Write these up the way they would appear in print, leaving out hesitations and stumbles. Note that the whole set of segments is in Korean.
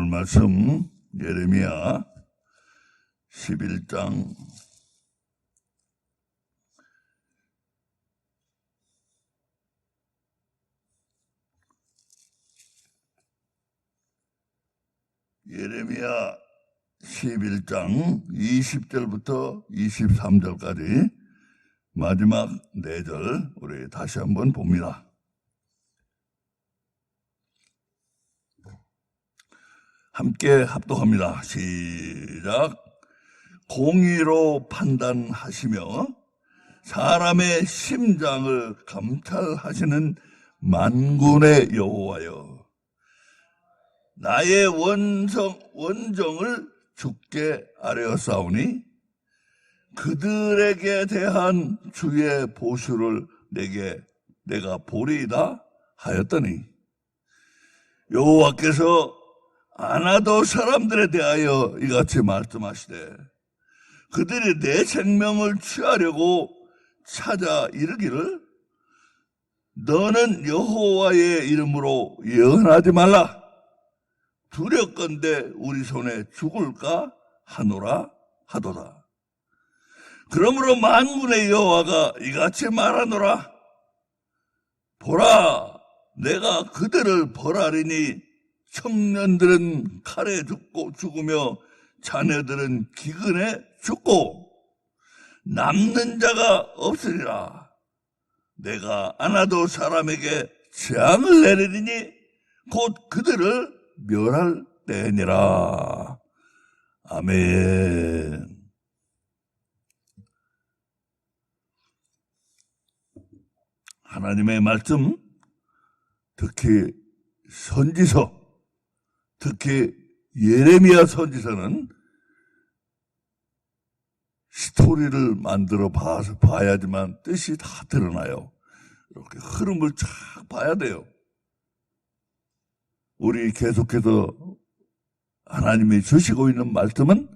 말씀 예레미야 11장 20절부터 23절까지 마지막 4절 우리 다시 한번 봅니다. 함께 합독합니다. 시작. 공의로 판단하시며 사람의 심장을 감찰하시는 만군의 여호와여, 나의 원정을 주께 아뢰었사오니 그들에게 대한 주의 보수를 내가 보리이다 하였더니, 여호와께서 아나도 사람들에 대하여 이같이 말씀하시되, 그들이 내 생명을 취하려고 찾아 이르기를 너는 여호와의 이름으로 예언하지 말라, 두렵건대 우리 손에 죽을까 하노라 하도다. 그러므로 만군의 여호와가 이같이 말하노라. 보라, 내가 그들을 벌하리니 청년들은 칼에 죽으며 자녀들은 기근에 죽고 남는 자가 없으리라. 내가 아나도 사람에게 재앙을 내리리니 곧 그들을 멸할 때니라. 아멘. 하나님의 말씀, 특히 선지서, 특히 예레미야 선지서는 스토리를 만들어 봐야지만 뜻이 다 드러나요. 이렇게 흐름을 쫙 봐야 돼요. 우리 계속해서 하나님이 주시고 있는 말씀은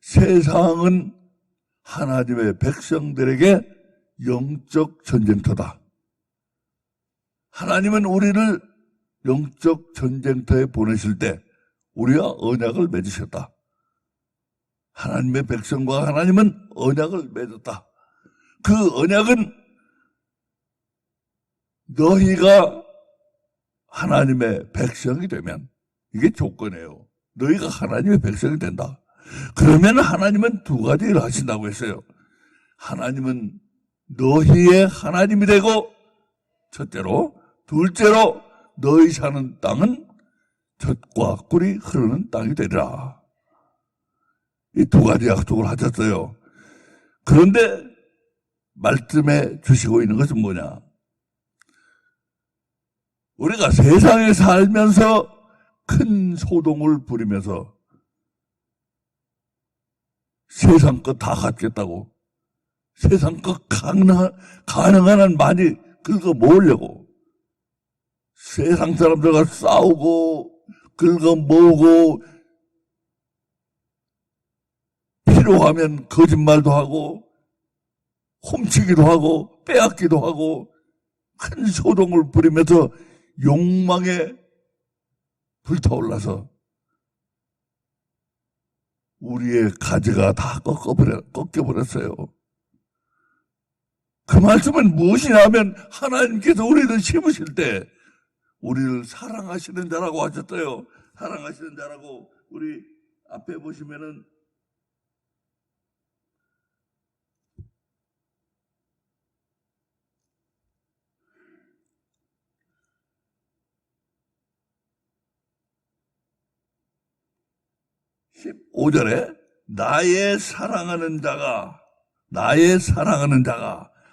세상은 하나님의 백성들에게 영적 전쟁터다. 하나님은 우리를 영적 전쟁터에 보내실 때 우리와 언약을 맺으셨다. 하나님의 백성과 하나님은 언약을 맺었다. 그 언약은 너희가 하나님의 백성이 되면, 이게 조건이에요. 너희가 하나님의 백성이 된다. 그러면 하나님은 두 가지를 하신다고 했어요. 하나님은 너희의 하나님이 되고, 첫째로, 둘째로 너희 사는 땅은 젖과 꿀이 흐르는 땅이 되리라. 이 두 가지 약속을 하셨어요. 그런데 말씀에 주시고 있는 것은 뭐냐? 우리가 세상에 살면서 큰 소동을 부리면서 세상 것 다 갖겠다고, 세상 것 가능한 한 많이 긁어 모으려고 세상 사람들과 싸우고 긁어 모으고, 필요하면 거짓말도 하고 훔치기도 하고 빼앗기도 하고 큰 소동을 부리면서 욕망에 불타올라서 우리의 가지가 다 꺾여버렸어요. 그 말씀은 무엇이냐 하면, 하나님께서 우리를 심으실 때 우리를 사랑하시는 자라고 하셨어요. 사랑하시는 자라고. 우리 앞에 보시면은 (15절에) 나의 사랑하는 자가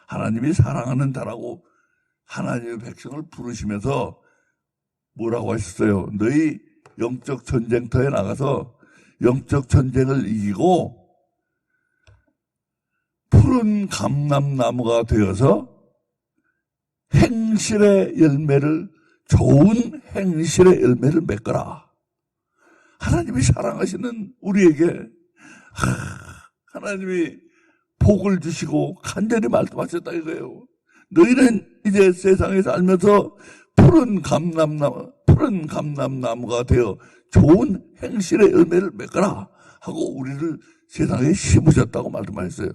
하나님이 사랑하는 자라고 하나님의 백성을 부르시면서 뭐라고 하셨어요? 너희 영적 전쟁터에 나가서 영적 전쟁을 이기고 푸른 감람나무가 되어서 좋은 행실의 열매를 맺거라. 하나님이 사랑하시는 우리에게 하나님이 복을 주시고 간절히 말씀하셨다 이거예요. 너희는 이제 세상에 살면서 푸른 푸른 감람나무가 되어 좋은 행실의 열매를 맺거라 하고 우리를 세상에 심으셨다고 말씀하셨어요.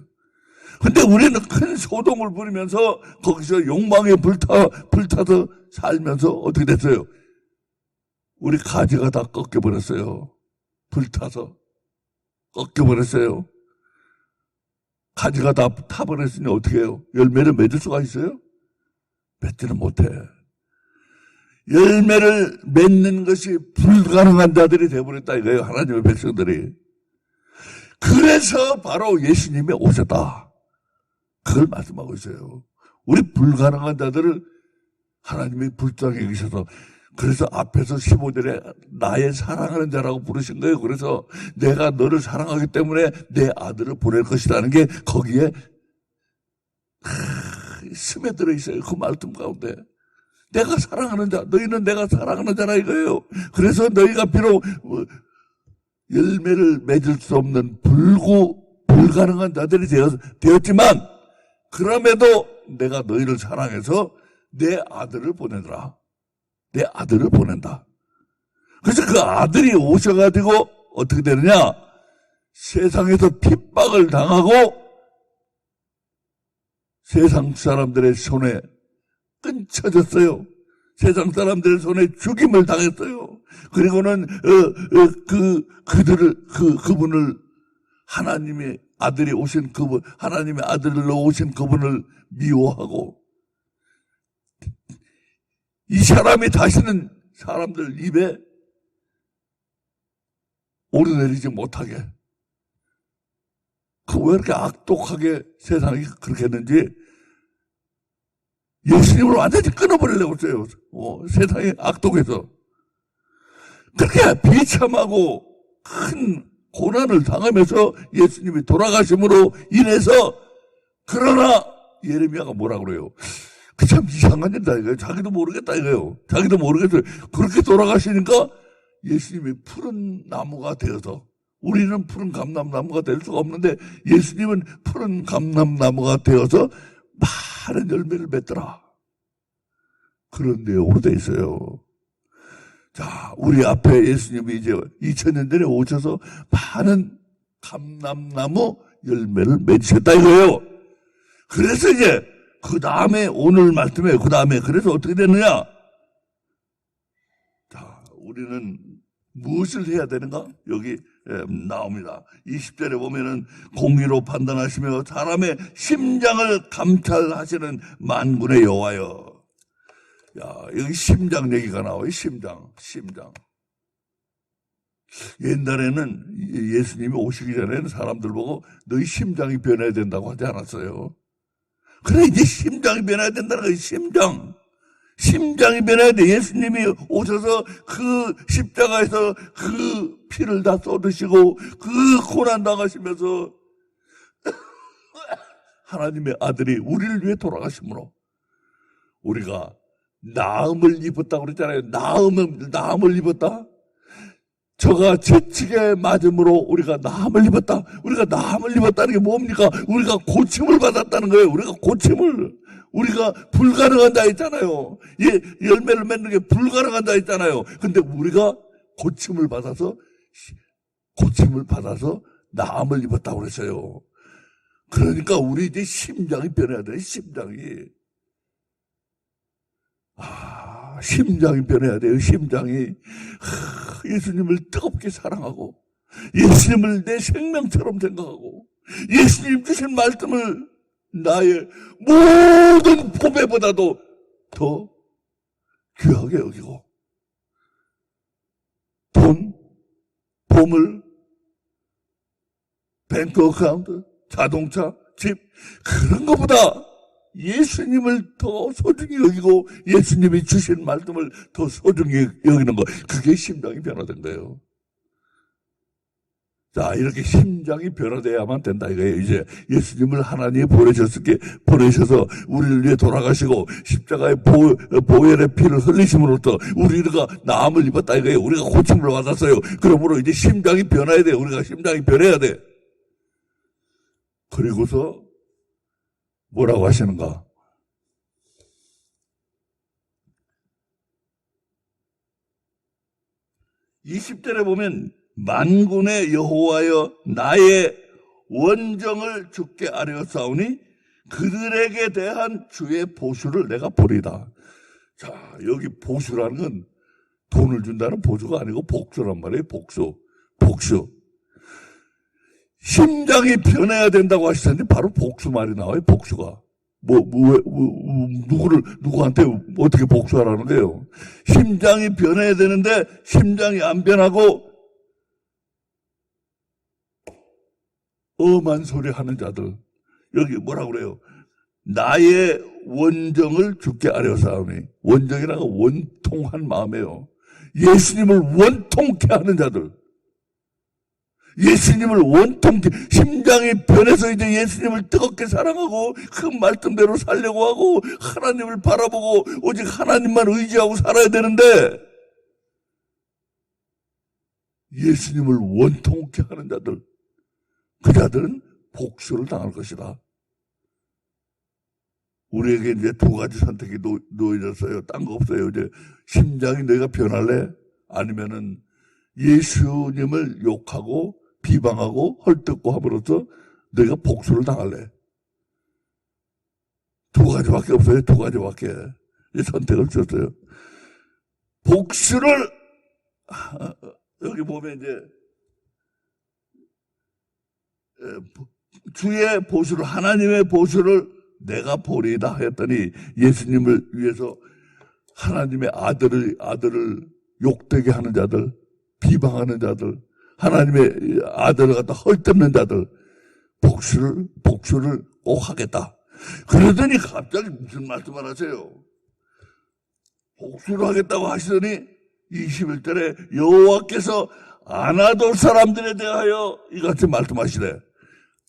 근데 우리는 큰 소동을 부리면서 거기서 욕망에 불타서 살면서 어떻게 됐어요? 우리 가지가 다 꺾여버렸어요. 불타서 꺾여버렸어요. 가지가 다 타버렸으니 어떻게 해요? 열매를 맺을 수가 있어요? 맺지는 못해. 열매를 맺는 것이 불가능한 자들이 되어버렸다 이거예요. 하나님의 백성들이. 그래서 바로 예수님이 오셨다. 그걸 말씀하고 있어요. 우리 불가능한 자들을 하나님이 불쌍히 여기셔서, 그래서 앞에서 15절에 나의 사랑하는 자라고 부르신 거예요. 그래서 내가 너를 사랑하기 때문에 내 아들을 보낼 것이라는 게 거기에 스며들어 있어요. 그 말씀 가운데. 내가 사랑하는 자, 너희는 내가 사랑하는 자라 이거예요. 그래서 너희가 비록 열매를 맺을 수 없는 불가능한 자들이 되었지만, 그럼에도 내가 너희를 사랑해서 내 아들을 보내더라. 내 아들을 보낸다. 그래서 그 아들이 오셔가지고 어떻게 되느냐? 세상에서 핍박을 당하고 세상 사람들의 손에 끊쳐졌어요. 세상 사람들의 손에 죽임을 당했어요. 그리고는 그분을 하나님의 아들이 오신 그분, 하나님의 아들로 오신 그분을 미워하고, 이 사람이 다시는 사람들 입에 오르내리지 못하게, 왜 이렇게 악독하게 세상이 그렇게 했는지 예수님을 완전히 끊어버리려고 했어요. 세상이 악독해서. 그렇게 비참하고 큰 고난을 당하면서 예수님이 돌아가심으로 인해서, 그러나 예레미야가 뭐라 그래요? 그 참 이상한 일이다 이거예요. 자기도 모르겠다 이거예요. 자기도 모르겠어요. 그렇게 돌아가시니까 예수님이 푸른 나무가 되어서, 우리는 푸른 감람나무가 될 수가 없는데 예수님은 푸른 감람나무가 되어서 많은 열매를 맺더라. 그런 내용으로 돼 있어요. 자, 우리 앞에 예수님이 이제 2000년 전에 오셔서 많은 감람나무 열매를 맺으셨다 이거예요. 그래서 이제 그 다음에 오늘 말씀에 그 다음에 그래서 어떻게 됐느냐? 자, 우리는 무엇을 해야 되는가? 여기 나옵니다. 20절에 보면은 공의로 판단하시며 사람의 심장을 감찰하시는 만군의 여호와여. 야, 여기 심장 얘기가 나와요. 심장. 옛날에는 예수님이 오시기 전에는 사람들 보고 너희 심장이 변해야 된다고 하지 않았어요. 그래, 이제 심장이 변해야 된다는 거예요. 심장이 변해야 돼. 예수님이 오셔서 그 십자가에서 그 피를 다 쏟으시고 그 고난 당하시면서 하나님의 아들이 우리를 위해 돌아가심으로 우리가 나음을 입었다고 그랬잖아요. 나음을 입었다. 저가 채찍에 맞음으로 우리가 나음을 입었다. 우리가 나음을 입었다는 게 뭡니까? 우리가 고침을 받았다는 거예요. 우리가 불가능한 자 있잖아요. 열매를 맺는 게 불가능한 자 있잖아요. 근데 우리가 고침을 받아서 나음을 입었다고 그랬어요. 그러니까 우리 이제 심장이 변해야 돼. 심장이 변해야 돼요. 심장이 예수님을 뜨겁게 사랑하고 예수님을 내 생명처럼 생각하고 예수님 주신 말씀을 나의 모든 보배보다도 더 귀하게 여기고 돈, 보물, 뱅크 어카운트, 자동차, 집, 그런 것보다 예수님을 더 소중히 여기고 예수님이 주신 말씀을 더 소중히 여기는 거, 그게 심장이 변화된 거예요. 자, 이렇게 심장이 변화돼야만 된다 이거예요. 이제 예수님을 하나님이 보내셔서 우리를 위해 돌아가시고 십자가의 보혈의 피를 흘리심으로부터 우리가 나음을 입었다 이거예요. 우리가 고침을 받았어요. 그러므로 이제 심장이 변해야 돼요. 우리가 심장이 변해야 돼. 그리고서 뭐라고 하시는가? 20절에 보면 만군의 여호와여 나의 원정을 주께 아뢰었사오니 그들에게 대한 주의 보수를 내가 보리다. 자, 여기 보수라는 건 돈을 준다는 보수가 아니고 복수란 말이에요. 복수. 심장이 변해야 된다고 하시더니 바로 복수 말이 나와요. 복수가. 누구한테 어떻게 복수하라는 거예요? 심장이 변해야 되는데 심장이 안 변하고 엄한 소리 하는 자들. 여기 뭐라고 그래요? 나의 원정을 주께 아뢰었사오니. 원정이라고 원통한 마음이에요. 예수님을 원통케 하는 자들. 예수님을 원통케, 심장이 변해서 이제 예수님을 뜨겁게 사랑하고 그 말씀대로 살려고 하고 하나님을 바라보고 오직 하나님만 의지하고 살아야 되는데 예수님을 원통케 하는 자들, 그 자들은 복수를 당할 것이다. 우리에게 이제 두 가지 선택이 놓여졌어요. 딴 거 없어요. 이제 심장이 내가 변할래? 아니면은 예수님을 욕하고 비방하고 헐뜯고 함으로써 내가 복수를 당할래? 두 가지밖에 없어요. 두 가지밖에. 선택을 줬어요. 복수를 여기 보면 이제 주의 보수를, 하나님의 보수를 내가 보리이다 했더니 예수님을 위해서 하나님의 아들을 욕되게 하는 자들, 비방하는 자들, 하나님의 아들을 갖다 헐뜯는 자들, 복수를 꼭 하겠다. 그러더니 갑자기 무슨 말씀을 하세요? 복수를 하겠다고 하시더니 21절에 여호와께서 아나도 사람들에 대하여 이같이 말씀하시래.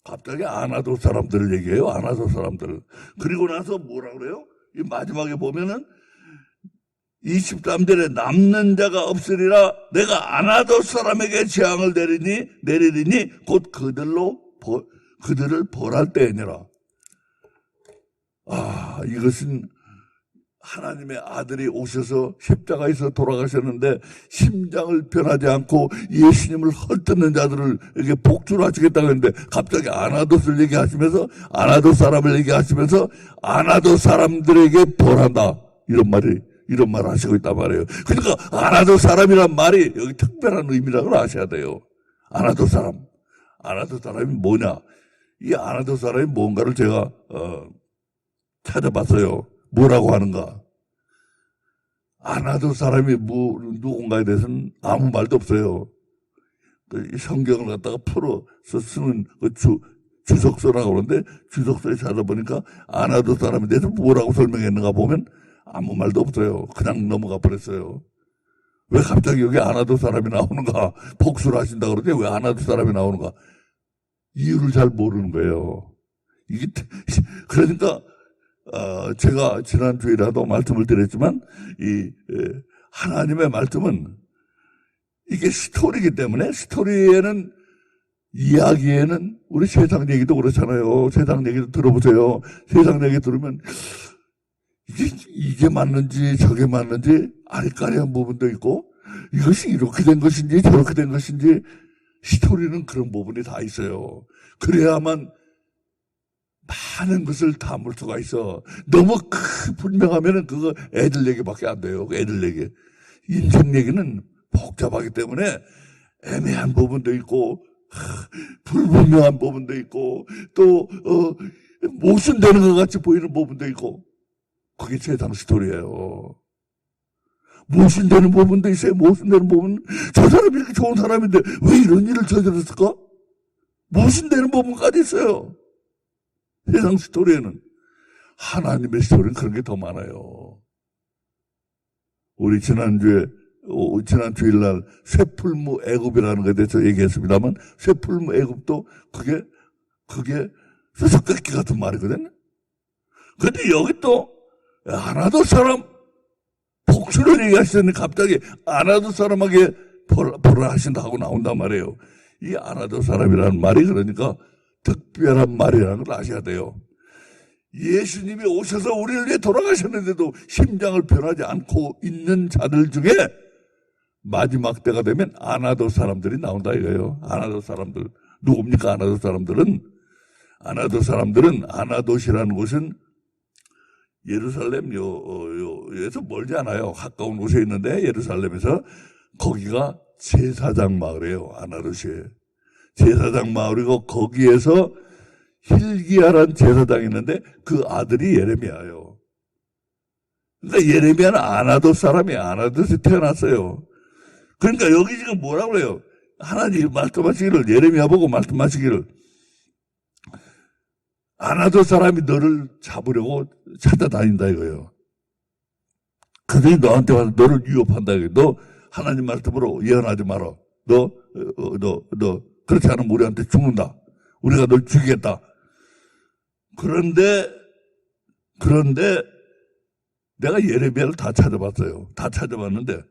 갑자기 아나도 사람들을 얘기해요. 아나도 사람들. 그리고 나서 뭐라고 그래요? 이 마지막에 보면은 23절에 남는 자가 없으리라. 내가 아나도 사람에게 재앙을 내리리니 곧 그들을 벌할 때이니라. 이것은 하나님의 아들이 오셔서 십자가에서 돌아가셨는데 심장을 변하지 않고 예수님을 헐뜯는 자들을 이렇게 복수를 하시겠다고 했는데 갑자기 아나도를 얘기하시면서 아나도 사람을 얘기하시면서 아나도 사람들에게 벌한다. 이런 말 하시고 있단 말이에요. 그러니까 아나도 사람이란 말이 여기 특별한 의미라고 아셔야 돼요. 아나도 사람이 뭐냐? 이 아나도 사람이 뭔가를 제가 찾아봤어요. 뭐라고 하는가? 아나도 사람이 누군가에 대해서는 아무 말도 없어요. 성경을 갖다가 풀어서 쓰는 주석서라고 그러는데 주석서에 찾아보니까 아나도 사람에 대해서 뭐라고 설명했는가 보면 아무 말도 없어요. 그냥 넘어가 버렸어요. 왜 갑자기 여기 아나도 사람이 나오는가? 복수를 하신다 그러는데 왜 아나도 사람이 나오는가? 이유를 잘 모르는 거예요. 이게 그러니까 제가 지난주에라도 말씀을 드렸지만 하나님의 말씀은 이게 스토리이기 때문에 스토리에는 이야기에는 우리 세상 얘기도 그렇잖아요. 세상 얘기도 들어보세요. 세상 얘기 들으면 이게 맞는지 저게 맞는지 아리까리한 부분도 있고 이것이 이렇게 된 것인지 저렇게 된 것인지 스토리는 그런 부분이 다 있어요. 그래야만 많은 것을 담을 수가 있어. 너무 분명하면은 그거 애들 얘기밖에 안 돼요. 애들 얘기. 인생 얘기는 복잡하기 때문에 애매한 부분도 있고 불분명한 부분도 있고 또 모순되는 것 같이 보이는 부분도 있고 그게 세상 스토리예요. 모순되는 부분도 있어요. 모순되는 부분. 저 사람이 이렇게 좋은 사람인데 왜 이런 일을 저질렀을까? 모순되는 부분까지 있어요. 세상 스토리에는. 하나님의 스토리는 그런 게 더 많아요. 우리 지난 주일날 쇠풀무 애굽이라는 것에 대해서 얘기했습니다만 쇠풀무 애굽도 그게 수수께끼 같은 말이거든요. 근데 여기 또 아나도 사람 복수를 얘기하시더니 갑자기 아나도 사람에게 벌을 하신다 하고 나온단 말이에요. 이 아나도 사람이라는 말이 그러니까 특별한 말이라는 걸 아셔야 돼요. 예수님이 오셔서 우리를 위해 돌아가셨는데도 심장을 변하지 않고 있는 자들 중에 마지막 때가 되면 아나도 사람들이 나온다 이거예요. 아나도 사람들. 누굽니까? 아나도 사람들은 아나도시라는 곳은 예루살렘에서 멀지 않아요. 가까운 곳에 있는데 예루살렘에서 거기가 제사장 마을이에요. 아나도시에. 제사장 마을이고 거기에서 hil기야라는 제사장이 있는데 그 아들이 예레미야예요. 그러니까 예레미야는 아나도 사람이야. 아나도에서 태어났어요. 그러니까 여기 지금 뭐라고 그래요? 하나님 말씀하시기를, 예레미야 보고 말씀하시기를, 아나도 사람이 너를 잡으려고 찾아다닌다 이거예요. 그들이 너한테 와서 너를 위협한다 이거예요. 너 하나님 말씀으로 예언하지 마라. 너 그렇지 않으면 우리한테 죽는다. 우리가 널 죽이겠다. 그런데 내가 예레미야를 다 찾아봤어요. 다 찾아봤는데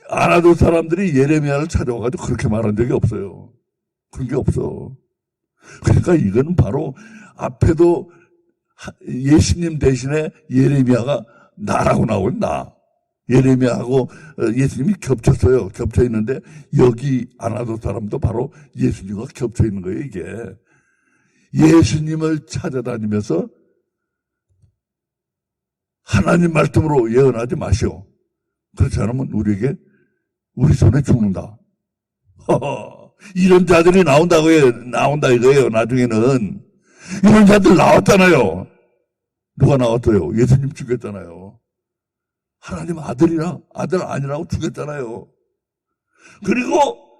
아나도 사람들이 예레미야를 찾아와가지고 그렇게 말한 적이 없어요. 그런 게 없어. 그러니까 이거는 바로 앞에도 예수님 대신에 예레미야가 나라고 나오는 나. 예레미야하고 예수님이 겹쳤어요. 겹쳐 있는데 여기 아나도 사람도 바로 예수님과 겹쳐 있는 거예요. 이게 예수님을 찾아다니면서 하나님 말씀으로 예언하지 마시오. 그렇지 않으면 우리 손에 죽는다. 이런 자들이 나온다 이거예요. 나중에는 이런 자들 나왔잖아요. 누가 나왔어요? 예수님 죽였잖아요. 하나님 아들 아니라고 죽였잖아요. 그리고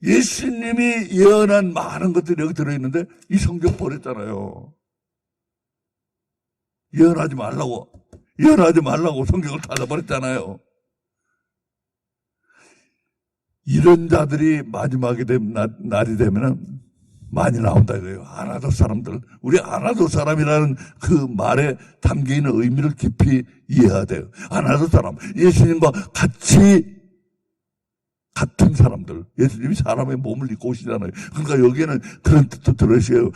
예수님이 예언한 많은 것들이 여기 들어있는데 이 성경 버렸잖아요. 예언하지 말라고 성경을 닫아버렸잖아요. 이런 자들이 마지막에 날이 되면은 많이 나온다 이거예요. 아나도 사람들. 우리 아나도 사람이라는 그 말에 담겨있는 의미를 깊이 이해해야 돼요. 아나도 사람. 예수님과 같은 사람들. 예수님이 사람의 몸을 입고 오시잖아요. 그러니까 여기에는 그런 뜻도 들으세요.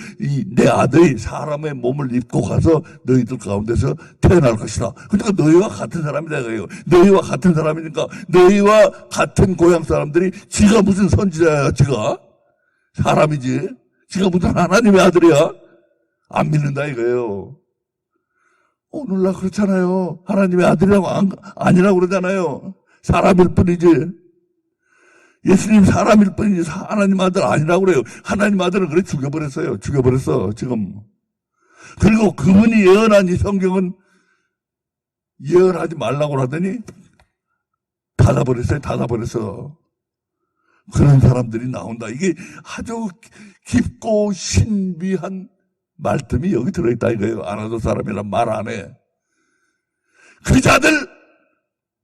내 아들이 사람의 몸을 입고 가서 너희들 가운데서 태어날 것이다. 그러니까 너희와 같은 사람이다 이거예요. 너희와 같은 사람이니까 너희와 같은 고향 사람들이 지가 무슨 선지자야 지가. 사람이지. 지가 무슨 하나님의 아들이야. 안 믿는다 이거예요. 오늘날 그렇잖아요. 하나님의 아들이라고 아니라고 그러잖아요. 사람일 뿐이지. 예수님 사람일 뿐이지 하나님 아들 아니라고 그래요. 하나님 아들은 그래 죽여버렸어요. 죽여버렸어 지금. 그리고 그분이 예언한 이 성경은 예언하지 말라고 하더니 닫아버렸어. 그런 사람들이 나온다. 이게 아주 깊고 신비한 말씀이 여기 들어있다 이거예요. 아나도 사람이란 말 안에. 그 자들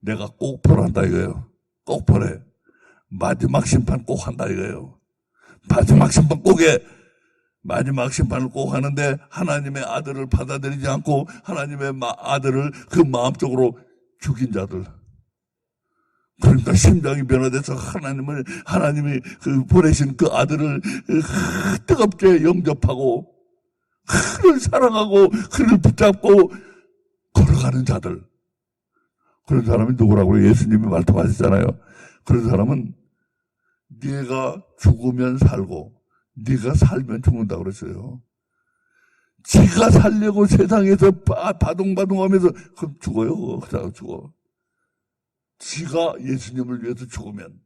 내가 꼭 벌한다 이거예요. 꼭 벌해. 마지막 심판 꼭 한다 이거예요. 마지막 심판을 꼭 하는데 하나님의 아들을 받아들이지 않고 하나님의 아들을 그 마음적으로 죽인 자들. 그러니까 심장이 변화돼서 하나님이 그 보내신 그 아들을 뜨겁게 영접하고 그를 사랑하고 그를 붙잡고 걸어가는 자들. 그런 사람이 누구라고 예수님이 말씀하셨잖아요. 그런 사람은 네가 죽으면 살고 네가 살면 죽는다고 그랬어요. 지가 살려고 세상에서 바둥바둥하면서 그럼 죽어요. 그러다가 죽어. 지가 예수님을 위해서 죽으면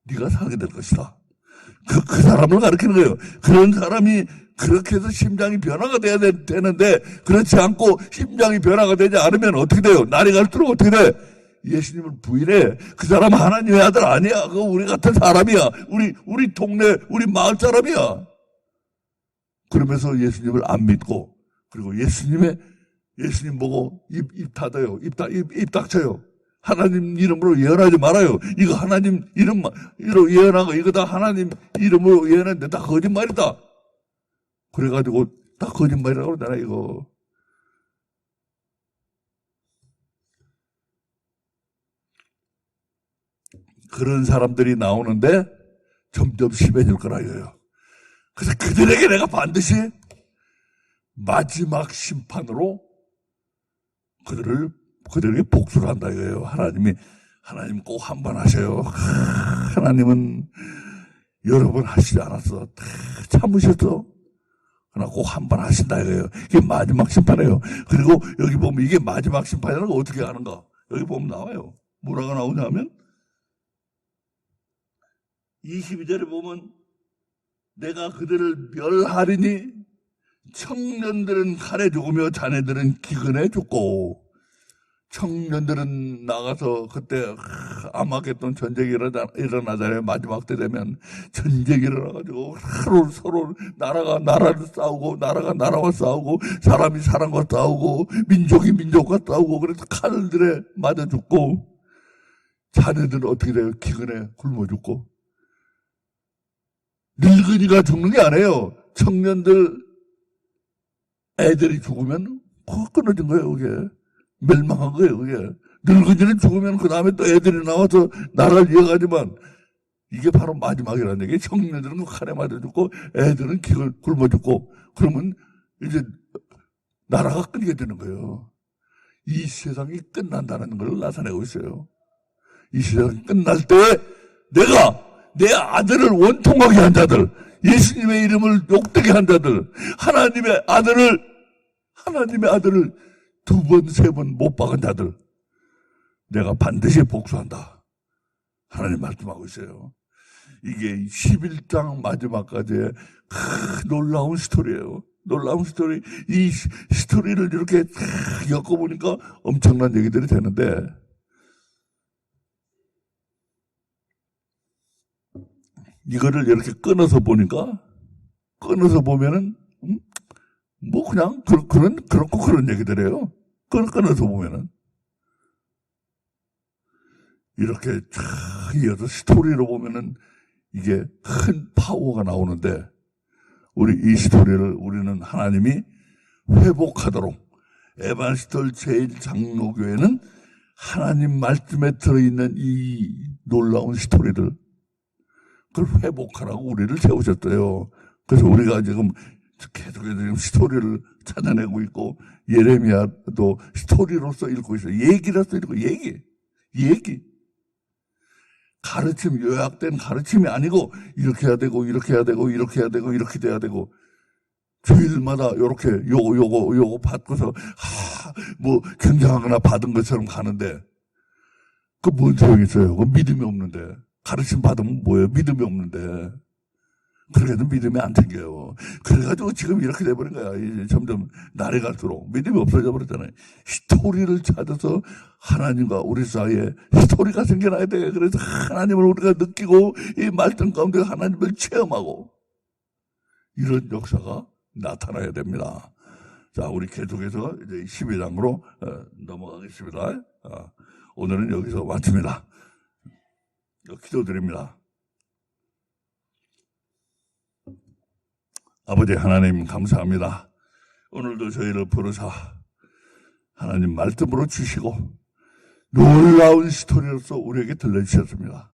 네가 살게 될 것이다. 그 사람을 가르치는 거예요. 그런 사람이 그렇게 해서 심장이 변화가 돼야 되는데 그렇지 않고 심장이 변화가 되지 않으면 어떻게 돼요? 날이 갈수록 어떻게 돼? 예수님을 부인해. 그 사람 하나님의 아들 아니야. 그거 우리 같은 사람이야. 우리 동네, 우리 마을 사람이야. 그러면서 예수님을 안 믿고, 그리고 예수님 보고 입 닫아요. 입 닥쳐요. 하나님 이름으로 예언하지 말아요. 이거 하나님 이름으로 예언하고 이거 다 하나님 이름으로 예언했는데 다 거짓말이다. 그래가지고 다 거짓말이라고 그러잖아, 이거. 그런 사람들이 나오는데 점점 심해질 거라 이거예요. 그래서 그들에게 내가 반드시 마지막 심판으로 그들에게 복수를 한다 이거예요. 하나님 꼭 한 번 하세요. 하나님은 여러 번 하시지 않았어. 다 참으셨어. 그러나 꼭 한 번 하신다 이거예요. 이게 마지막 심판이에요. 그리고 여기 보면 이게 마지막 심판이라는 거 어떻게 아는가? 여기 보면 나와요. 뭐라고 나오냐면 22절에 보면 내가 그들을 멸하리니 청년들은 칼에 죽으며 자네들은 기근에 죽고. 청년들은 나가서 그때 아마겟돈 전쟁이 일어나잖아요. 마지막 때 되면 전쟁이 일어나가지고 서로 나라가 나라를 싸우고 나라가 나라와 싸우고 사람이 사람과 싸우고 민족이 민족과 싸우고 그래서 칼들에 맞아 죽고 자네들은 어떻게 돼요? 기근에 굶어 죽고. 늙은이가 죽는 게 아니에요. 청년들 애들이 죽으면 끊어진 거예요. 그게 멸망한 거예요. 그게 늙은이는 죽으면 그 다음에 또 애들이 나와서 나라를 이어가지만 이게 바로 마지막이라는 얘기예요. 청년들은 칼에 맞아 죽고 애들은 기근 굶어 죽고 그러면 이제 나라가 끊게 되는 거예요. 이 세상이 끝난다는 걸 나타내고 있어요. 이 세상이 끝날 때 내가 내 아들을 원통하게 한 자들, 예수님의 이름을 욕되게 한 자들, 하나님의 아들을 두 번, 세 번 못 박은 자들, 내가 반드시 복수한다. 하나님 말씀하고 있어요. 이게 11장 마지막까지의 놀라운 스토리예요. 놀라운 스토리. 이 스토리를 이렇게 엮어보니까 엄청난 얘기들이 되는데, 이거를 이렇게 끊어서 보면은, 뭐 그냥 그렇고 그런 얘기들이에요. 끊어서 보면은. 이렇게 쫙 이어서 스토리로 보면은 이게 큰 파워가 나오는데, 이 스토리를 우리는 하나님이 회복하도록, 에반스톨 제1장로교회는 하나님 말씀에 들어있는 이 놀라운 스토리들, 그걸 회복하라고 우리를 세우셨어요. 그래서 우리가 지금 계속해서 지금 스토리를 찾아내고 있고, 예레미야도 스토리로서 읽고 있어요. 얘기로서 읽고, 얘기. 가르침, 요약된 가르침이 아니고, 이렇게 해야 되고, 이렇게 해야 되고, 이렇게 해야 되고, 이렇게 돼야 되고, 주일마다 요렇게 요거 받고서, 뭐, 경쟁하거나 받은 것처럼 가는데, 그 뭔 소용이 있어요? 그 믿음이 없는데. 가르침 받으면 뭐예요? 믿음이 없는데. 그래도 믿음이 안 생겨요. 그래가지고 지금 이렇게 돼버린 거야. 이제 점점 날이 갈수록 믿음이 없어져 버렸잖아요. 스토리를 찾아서 하나님과 우리 사이에 스토리가 생겨나야 돼. 그래서 하나님을 우리가 느끼고 이 말씀 가운데 하나님을 체험하고 이런 역사가 나타나야 됩니다. 자, 우리 계속해서 이제 12장으로 넘어가겠습니다. 오늘은 여기서 마칩니다. 기도드립니다. 아버지 하나님 감사합니다. 오늘도 저희를 부르사 하나님 말씀으로 주시고 놀라운 스토리로서 우리에게 들려주셨습니다.